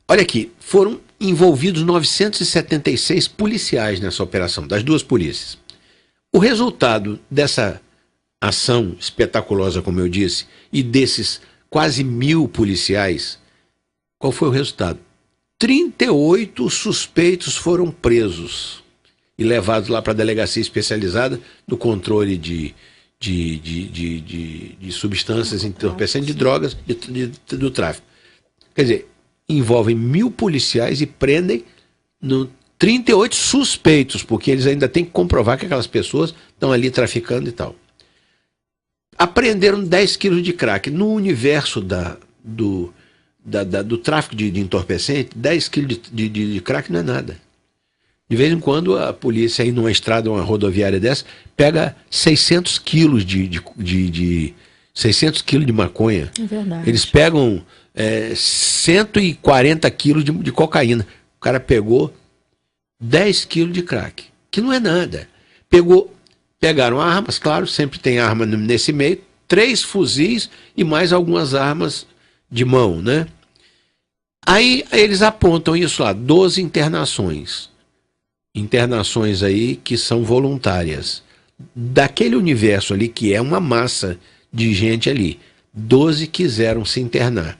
Olha aqui, foram envolvidos 976 policiais nessa operação, das duas polícias. O resultado dessa ação espetaculosa, como eu disse, e desses quase 1.000 policiais, qual foi o resultado? 38 suspeitos foram presos e levados lá para a delegacia especializada no controle de substâncias entorpecentes, de drogas, do tráfico. Quer dizer, envolvem 1.000 policiais e prendem 38 suspeitos, porque eles ainda têm que comprovar que aquelas pessoas estão ali traficando e tal. Apreenderam 10 quilos de crack. No universo do tráfico de entorpecente, 10 quilos de crack não é nada. De vez em quando a polícia aí numa estrada, uma rodoviária dessa, pega 600 quilos de 600 quilos de maconha. É verdade. Eles pegam 140 quilos de cocaína. O cara pegou 10 quilos de crack, que não é nada. Pegaram armas, claro, sempre tem arma nesse meio, 3 fuzis e mais algumas armas de mão, né? Aí eles apontam isso lá, 12 internações. Internações aí que são voluntárias. Daquele universo ali, que é uma massa de gente ali, 12 quiseram se internar.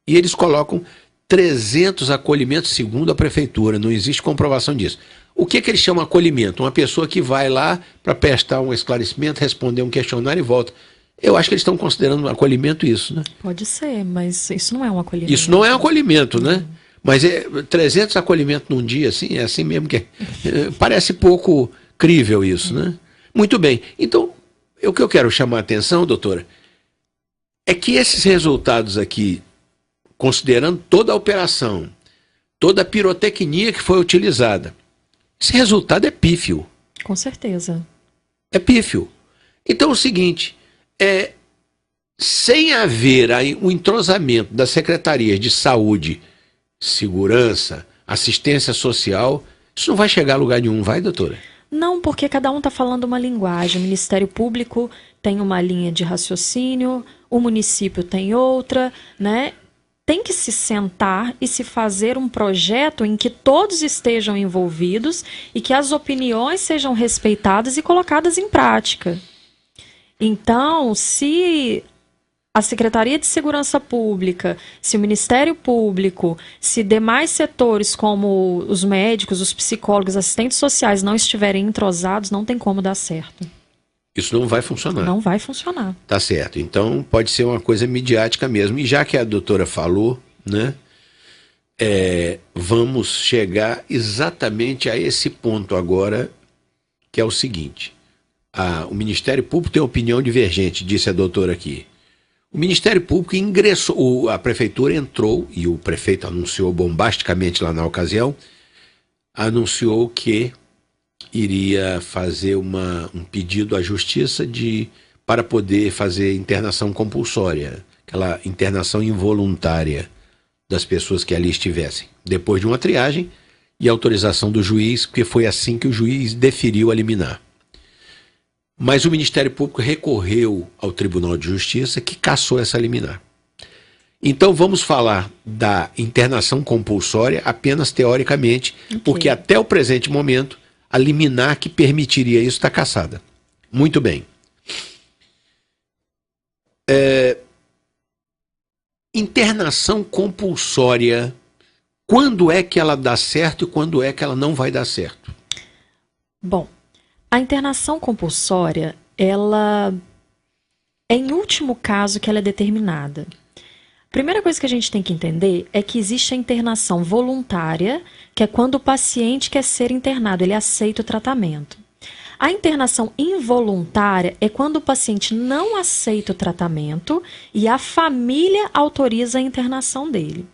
E eles colocam 300 acolhimentos, segundo a prefeitura, não existe comprovação disso. O que eles chamam de acolhimento? Uma pessoa que vai lá para prestar um esclarecimento, responder um questionário e volta. Eu acho que eles estão considerando um acolhimento isso, né? Pode ser, mas isso não é um acolhimento. Isso não é um acolhimento, né? Mas 300 acolhimentos num dia, assim, é assim mesmo que parece pouco crível isso, né? Muito bem. Então, o que eu quero chamar a atenção, doutora, é que esses resultados aqui, considerando toda a operação, toda a pirotecnia que foi utilizada, esse resultado é pífio. Com certeza. É pífio. Então é o seguinte, sem haver aí um entrosamento das secretarias de saúde, segurança, assistência social, isso não vai chegar a lugar nenhum, vai, doutora? Não, porque cada um está falando uma linguagem. O Ministério Público tem uma linha de raciocínio, o município tem outra, né? Tem que se sentar e se fazer um projeto em que todos estejam envolvidos e que as opiniões sejam respeitadas e colocadas em prática. Então, se a Secretaria de Segurança Pública, se o Ministério Público, se demais setores como os médicos, os psicólogos, assistentes sociais não estiverem entrosados, não tem como dar certo. Isso não vai funcionar. Não vai funcionar. Tá certo. Então pode ser uma coisa midiática mesmo. E já que a doutora falou, né, vamos chegar exatamente a esse ponto agora, que é o seguinte. O Ministério Público tem opinião divergente, disse a doutora aqui. O Ministério Público ingressou, a prefeitura entrou, e o prefeito anunciou bombasticamente lá na ocasião, anunciou que iria fazer um pedido à justiça para poder fazer internação compulsória, aquela internação involuntária das pessoas que ali estivessem, depois de uma triagem e autorização do juiz, porque foi assim que o juiz deferiu a liminar. Mas o Ministério Público recorreu ao Tribunal de Justiça, que cassou essa liminar. Então vamos falar da internação compulsória apenas teoricamente, porque até o presente momento a liminar que permitiria isso está cassada. Muito bem. Internação compulsória, quando é que ela dá certo e quando é que ela não vai dar certo? Bom, a internação compulsória, ela é em último caso que ela é determinada. Primeira coisa que a gente tem que entender é que existe a internação voluntária, que é quando o paciente quer ser internado, ele aceita o tratamento. A internação involuntária é quando o paciente não aceita o tratamento e a família autoriza a internação dele.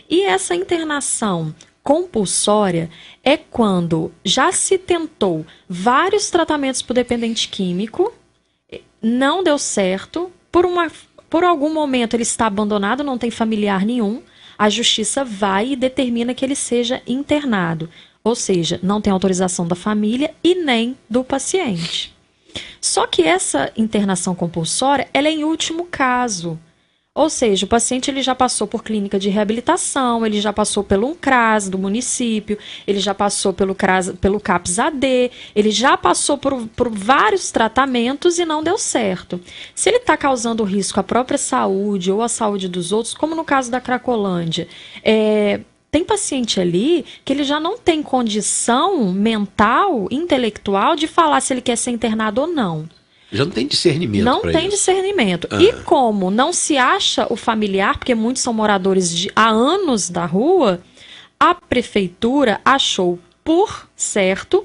E essa internação compulsória é quando já se tentou vários tratamentos para o dependente químico, não deu certo, por algum momento ele está abandonado, não tem familiar nenhum, a justiça vai e determina que ele seja internado. Ou seja, não tem autorização da família e nem do paciente. Só que essa internação compulsória, ela é em último caso. Ou seja, o paciente ele já passou por clínica de reabilitação, ele já passou pelo UNCRAS do município, ele já passou pelo CAPS-AD, ele já passou por vários tratamentos e não deu certo. Se ele está causando risco à própria saúde ou à saúde dos outros, como no caso da Cracolândia, tem paciente ali que ele já não tem condição mental, intelectual, de falar se ele quer ser internado ou não. Já não tem discernimento. Não tem discernimento. E como não se acha o familiar, porque muitos são moradores há anos da rua, a prefeitura achou por certo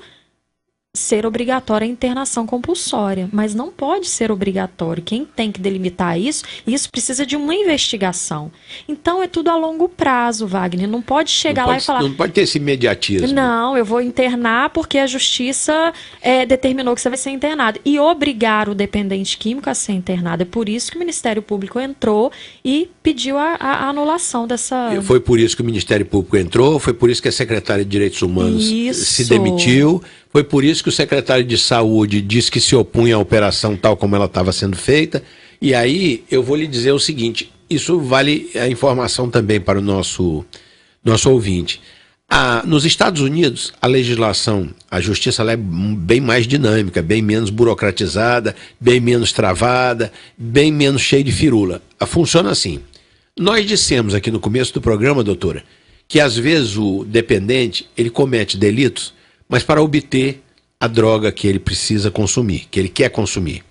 ser obrigatória a internação compulsória, mas não pode ser obrigatório. Quem tem que delimitar isso precisa de uma investigação. Então é tudo a longo prazo, Wagner. Não pode chegar lá e falar... Não pode ter esse imediatismo. Não, eu vou internar porque a justiça determinou que você vai ser internado. E obrigar o dependente químico a ser internado. É por isso que o Ministério Público entrou e pediu a anulação dessa... Foi por isso que o Ministério Público entrou, foi por isso que a secretária de Direitos Humanos se demitiu, foi por isso que o secretário de Saúde disse que se opunha à operação tal como ela estava sendo feita. E aí eu vou lhe dizer o seguinte, isso vale a informação também para o nosso ouvinte. Nos Estados Unidos, a legislação, a justiça ela é bem mais dinâmica, bem menos burocratizada, bem menos travada, bem menos cheia de firula. Funciona assim. Nós dissemos aqui no começo do programa, doutora, que às vezes o dependente ele comete delitos, mas para obter a droga que ele precisa consumir, que ele quer consumir.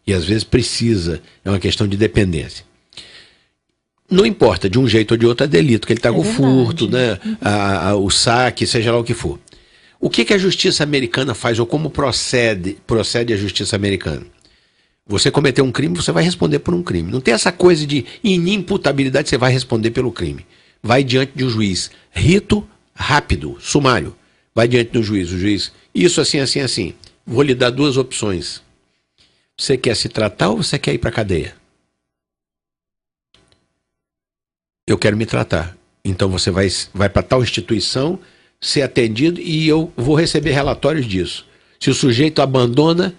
E às vezes precisa, é uma questão de dependência. Não importa, de um jeito ou de outro é delito, que ele está com o furto, né? O saque, seja lá o que for. O que a justiça americana faz, ou como procede a justiça americana? Você cometeu um crime, você vai responder por um crime. Não tem essa coisa de inimputabilidade, você vai responder pelo crime. Vai diante de um juiz. Rito rápido, sumário. Vai diante do juiz. O juiz, isso assim, assim, assim. Vou lhe dar duas opções. Você quer se tratar ou você quer ir para a cadeia? Eu quero me tratar. Então você vai para tal instituição, ser atendido e eu vou receber relatórios disso. Se o sujeito abandona,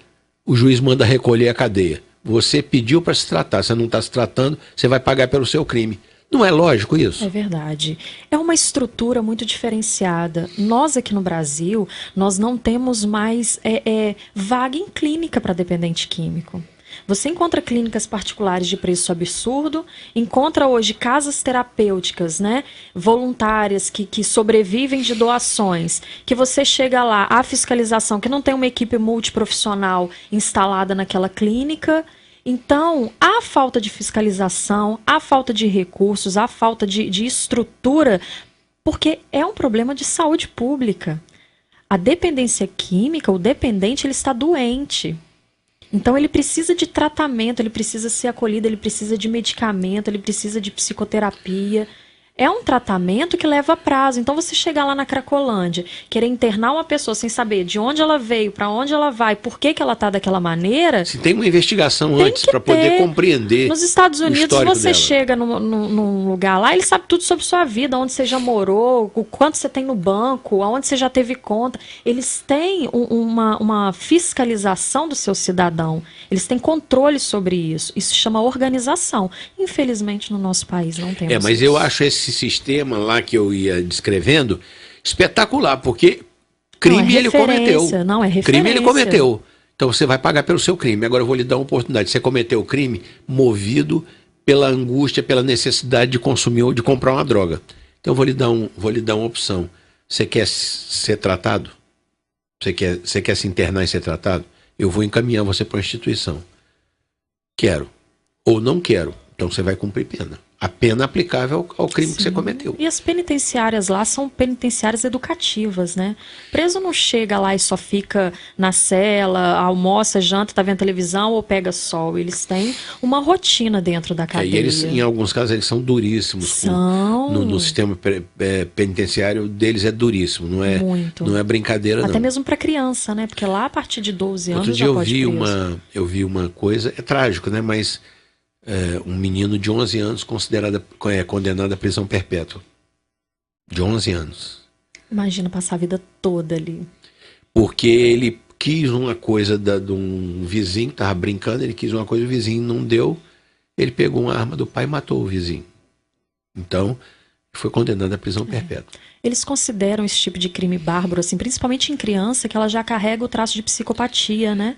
o juiz manda recolher a cadeia. Você pediu para se tratar, você não está se tratando, você vai pagar pelo seu crime. Não é lógico isso? É verdade. É uma estrutura muito diferenciada. Nós aqui no Brasil, nós não temos mais vaga em clínica para dependente químico. Você encontra clínicas particulares de preço absurdo, encontra hoje casas terapêuticas, né, voluntárias que sobrevivem de doações, que você chega lá, a fiscalização, que não tem uma equipe multiprofissional instalada naquela clínica. Então, há falta de fiscalização, há falta de recursos, há falta de estrutura, porque é um problema de saúde pública. A dependência química, o dependente, ele está doente. Então, ele precisa de tratamento, ele precisa ser acolhido, ele precisa de medicamento, ele precisa de psicoterapia. É um tratamento que leva prazo. Então, você chegar lá na Cracolândia, querer internar uma pessoa sem saber de onde ela veio, para onde ela vai, por que ela está daquela maneira... Se tem uma investigação antes para poder compreender. Nos Estados Unidos, você dela. chega num lugar lá, ele sabe tudo sobre sua vida, onde você já morou, o quanto você tem no banco, aonde você já teve conta. Eles têm uma fiscalização do seu cidadão. Eles têm controle sobre isso. Isso se chama organização. Infelizmente, no nosso país não temos mas isso. eu acho esse sistema lá que eu ia descrevendo espetacular, porque crime ele cometeu. Não é referência. Crime ele cometeu. Então você vai pagar pelo seu crime. Agora eu vou lhe dar uma oportunidade. Você cometeu o crime movido pela angústia, pela necessidade de consumir ou de comprar uma droga. Então eu vou lhe dar uma opção. Você quer ser tratado? Você quer se internar e ser tratado? Eu vou encaminhar você para uma instituição. Quero. Ou não quero. Então você vai cumprir pena. a pena aplicável ao crime que você cometeu. E as penitenciárias lá são penitenciárias educativas, né? Preso não chega lá e só fica na cela, almoça, janta, tá vendo televisão ou pega sol. Eles têm uma rotina dentro da cadeia. E eles, em alguns casos, eles são duríssimos. No sistema penitenciário deles é duríssimo, não é, não é brincadeira, até não. mesmo para criança, né? Porque lá a partir de 12 anos Outro dia já pode eu vi uma coisa, é trágico, né? Mas um menino de 11 anos condenado à prisão perpétua. De 11 anos. Imagina passar a vida toda ali. Porque ele quis uma coisa de um vizinho, estava brincando, ele quis uma coisa, o vizinho não deu, ele pegou uma arma do pai e matou o vizinho. Então, foi condenado à prisão perpétua. Eles consideram esse tipo de crime bárbaro, assim, principalmente em criança, que ela já carrega o traço de psicopatia, né?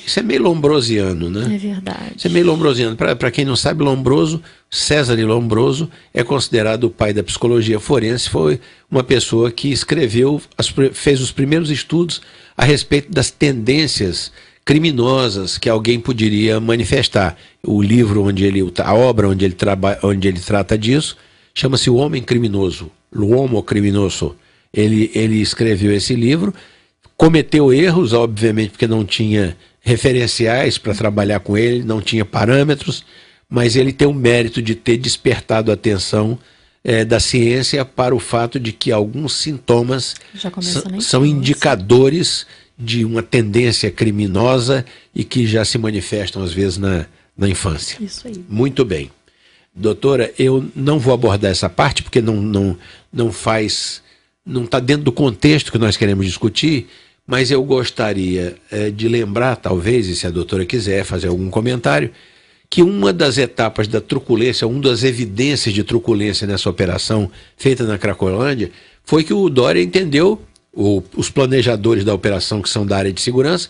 Isso é meio lombrosiano, né? É verdade. Isso é meio lombrosiano. Para quem não sabe, Lombroso, César Lombroso, é considerado o pai da psicologia forense, foi uma pessoa que fez os primeiros estudos a respeito das tendências criminosas que alguém poderia manifestar. O livro a obra onde ele trata disso, chama-se O Homem Criminoso, L'Uomo Criminoso. Ele escreveu esse livro, cometeu erros, obviamente, porque não tinha referenciais para trabalhar com ele, não tinha parâmetros, mas ele tem o mérito de ter despertado a atenção da ciência para o fato de que alguns sintomas são indicadores de uma tendência criminosa e que já se manifestam às vezes na infância. Isso aí. Muito bem. Doutora, eu não vou abordar essa parte porque não está dentro do contexto que nós queremos discutir, mas eu gostaria de lembrar, talvez, e se a doutora quiser fazer algum comentário, que uma das etapas da truculência, uma das evidências de truculência nessa operação feita na Cracolândia, foi que o Dória entendeu, os planejadores da operação, que são da área de segurança,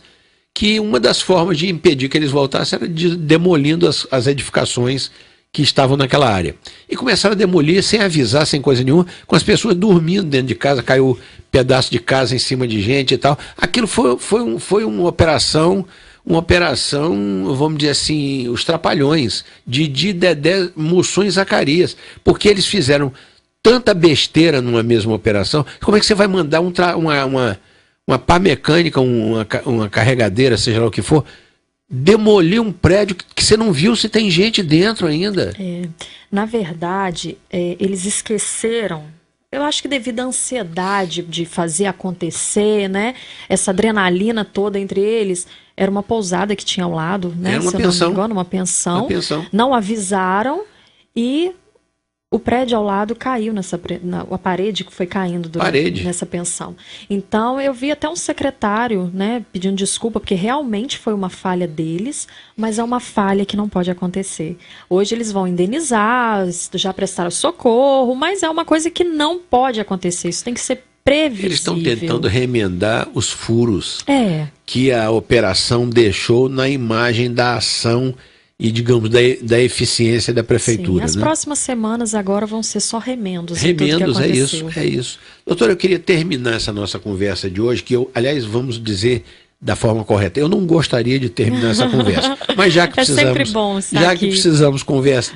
que uma das formas de impedir que eles voltassem era demolindo as edificações que estavam naquela área. E começaram a demolir sem avisar, sem coisa nenhuma, com as pessoas dormindo dentro de casa, caiu pedaço de casa em cima de gente e tal. Aquilo foi uma operação, vamos dizer assim, os Trapalhões, Didi, Dedé, Mussum e Zacarias, porque eles fizeram tanta besteira numa mesma operação. Como é que você vai mandar uma pá mecânica, uma carregadeira, seja lá o que for, demolir um prédio que você não viu se tem gente dentro ainda? Na verdade, eles esqueceram, eu acho que devido à ansiedade de fazer acontecer, né? Essa adrenalina toda entre eles, era uma pousada que tinha ao lado, né? Era uma pensão. Não me engano, uma pensão. Não avisaram e o prédio ao lado caiu a parede que foi caindo nessa pensão. Então, eu vi até um secretário, né, pedindo desculpa, porque realmente foi uma falha deles, mas é uma falha que não pode acontecer. Hoje eles vão indenizar, já prestaram socorro, mas é uma coisa que não pode acontecer. Isso tem que ser previsível. Eles estão tentando remendar os furos que a operação deixou na imagem da ação e, digamos, da eficiência da prefeitura. Sim, as próximas semanas agora vão ser só remendos. Remendos, é isso. Doutora, eu queria terminar essa nossa conversa de hoje, que aliás, vamos dizer da forma correta. Eu não gostaria de terminar essa conversa, mas já que precisamos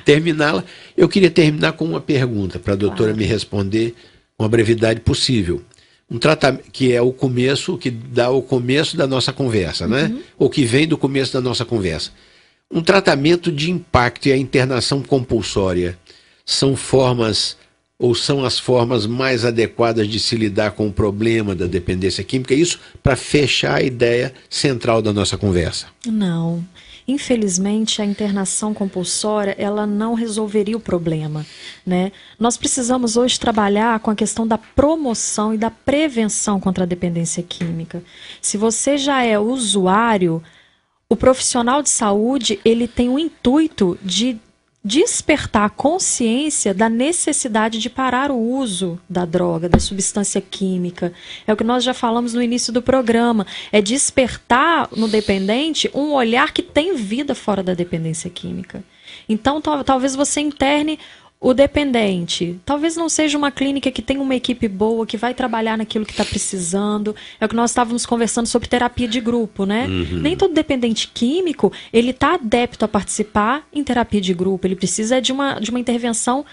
terminá-la, eu queria terminar com uma pergunta para a doutora me responder com a brevidade possível. Um tratamento que é o começo, que dá o começo da nossa conversa, né? Ou que vem do começo da nossa conversa. Um tratamento de impacto e a internação compulsória são formas ou são as formas mais adequadas de se lidar com o problema da dependência química? Isso para fechar a ideia central da nossa conversa. Não. Infelizmente, a internação compulsória, ela não resolveria o problema, né? Nós precisamos hoje trabalhar com a questão da promoção e da prevenção contra a dependência química. Se você já é usuário, o profissional de saúde, ele tem o intuito de despertar a consciência da necessidade de parar o uso da droga, da substância química. É o que nós já falamos no início do programa. É despertar no dependente um olhar que tem vida fora da dependência química. Então, talvez você interne o dependente talvez não seja uma clínica que tem uma equipe boa, que vai trabalhar naquilo que está precisando. É o que nós estávamos conversando sobre terapia de grupo, né? Nem todo dependente químico, ele está adepto a participar em terapia de grupo. Ele precisa de uma intervenção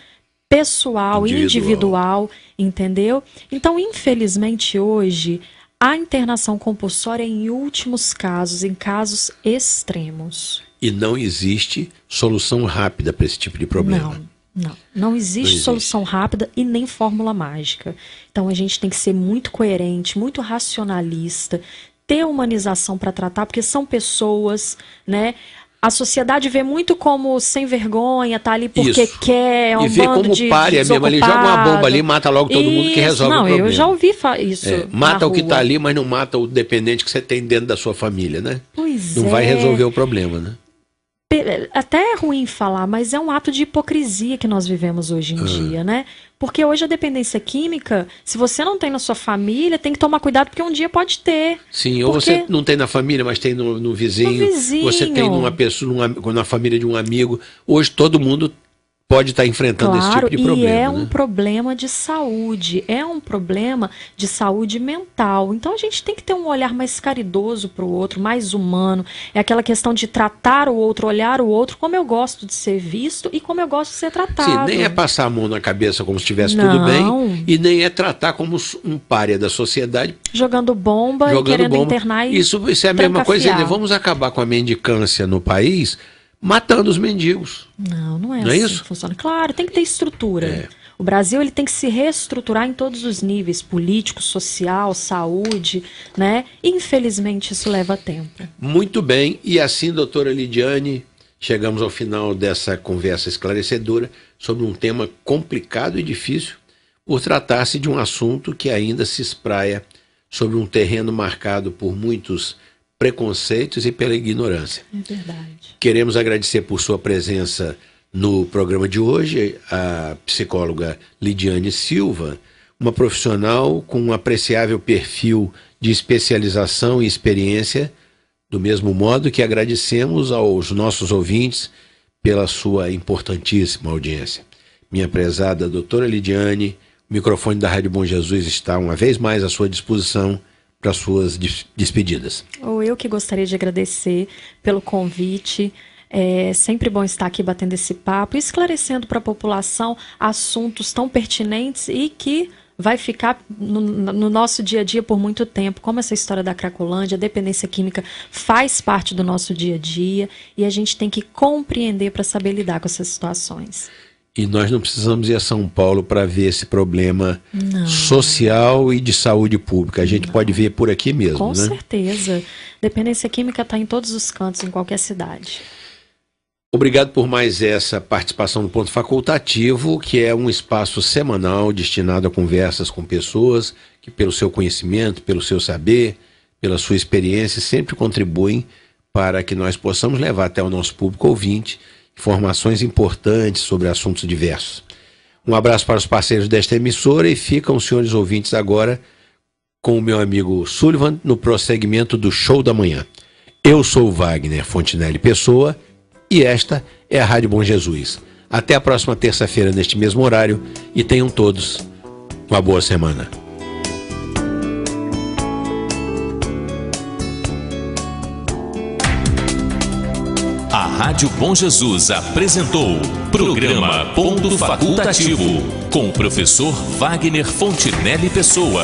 pessoal, individual, entendeu? Então, infelizmente, hoje, a internação compulsória é em últimos casos, em casos extremos. E não existe solução rápida para esse tipo de problema. Não existe solução rápida e nem fórmula mágica. Então, a gente tem que ser muito coerente, muito racionalista, ter humanização para tratar, porque são pessoas, né? A sociedade vê muito como sem vergonha, tá ali porque quer, um e vê bando como de párea mesmo, ali joga uma bomba ali, mata logo todo mundo que resolve o problema. Eu já ouvi isso. Mata o que está ali, mas não mata o dependente que você tem dentro da sua família, né? Não vai resolver o problema, né? Até é ruim falar, mas é um ato de hipocrisia que nós vivemos hoje em dia, né? Porque hoje a dependência química, se você não tem na sua família, tem que tomar cuidado porque um dia pode ter. Sim, ou você não tem na família, mas tem no vizinho. Você tem numa pessoa, na família de um amigo. Hoje todo mundo pode estar enfrentando esse tipo de problema. E é um problema de saúde, é um problema de saúde mental. Então a gente tem que ter um olhar mais caridoso para o outro, mais humano. É aquela questão de tratar o outro, olhar o outro como eu gosto de ser visto e como eu gosto de ser tratado. Sim, nem é passar a mão na cabeça como se estivesse tudo bem, e nem é tratar como um pária da sociedade. Jogando bomba e querendo internar e isso é a mesma coisa. Vamos acabar com a mendicância no país matando os mendigos. Não é assim que funciona. Claro, tem que ter estrutura. O Brasil ele tem que se reestruturar em todos os níveis, político, social, saúde, né? Infelizmente isso leva tempo. Muito bem, e assim, doutora Lidiane, chegamos ao final dessa conversa esclarecedora sobre um tema complicado e difícil, por tratar-se de um assunto que ainda se espraia sobre um terreno marcado por muitos preconceitos e pela ignorância. É verdade. Queremos agradecer por sua presença no programa de hoje, a psicóloga Lidiane Silva, uma profissional com um apreciável perfil de especialização e experiência, do mesmo modo que agradecemos aos nossos ouvintes pela sua importantíssima audiência. Minha prezada doutora Lidiane, o microfone da Rádio Bom Jesus está uma vez mais à sua disposição para suas despedidas. Eu que gostaria de agradecer pelo convite. É sempre bom estar aqui batendo esse papo, esclarecendo para a população assuntos tão pertinentes e que vai ficar no nosso dia a dia por muito tempo, como essa história da Cracolândia. A dependência química faz parte do nosso dia a dia e a gente tem que compreender para saber lidar com essas situações. E nós não precisamos ir a São Paulo para ver esse problema social e de saúde pública. A gente pode ver por aqui mesmo, com certeza. Dependência química está em todos os cantos, em qualquer cidade. Obrigado por mais essa participação no Ponto Facultativo, que é um espaço semanal destinado a conversas com pessoas que, pelo seu conhecimento, pelo seu saber, pela sua experiência, sempre contribuem para que nós possamos levar até o nosso público ouvinte informações importantes sobre assuntos diversos. Um abraço para os parceiros desta emissora e ficam os senhores ouvintes agora com o meu amigo Sullivan no prosseguimento do Show da Manhã. Eu sou o Wagner Fontinelli Pessoa e esta é a Rádio Bom Jesus. Até a próxima terça-feira neste mesmo horário e tenham todos uma boa semana. A Rádio Bom Jesus apresentou Programa Ponto Facultativo com o professor Wagner Fontinelli Pessoa.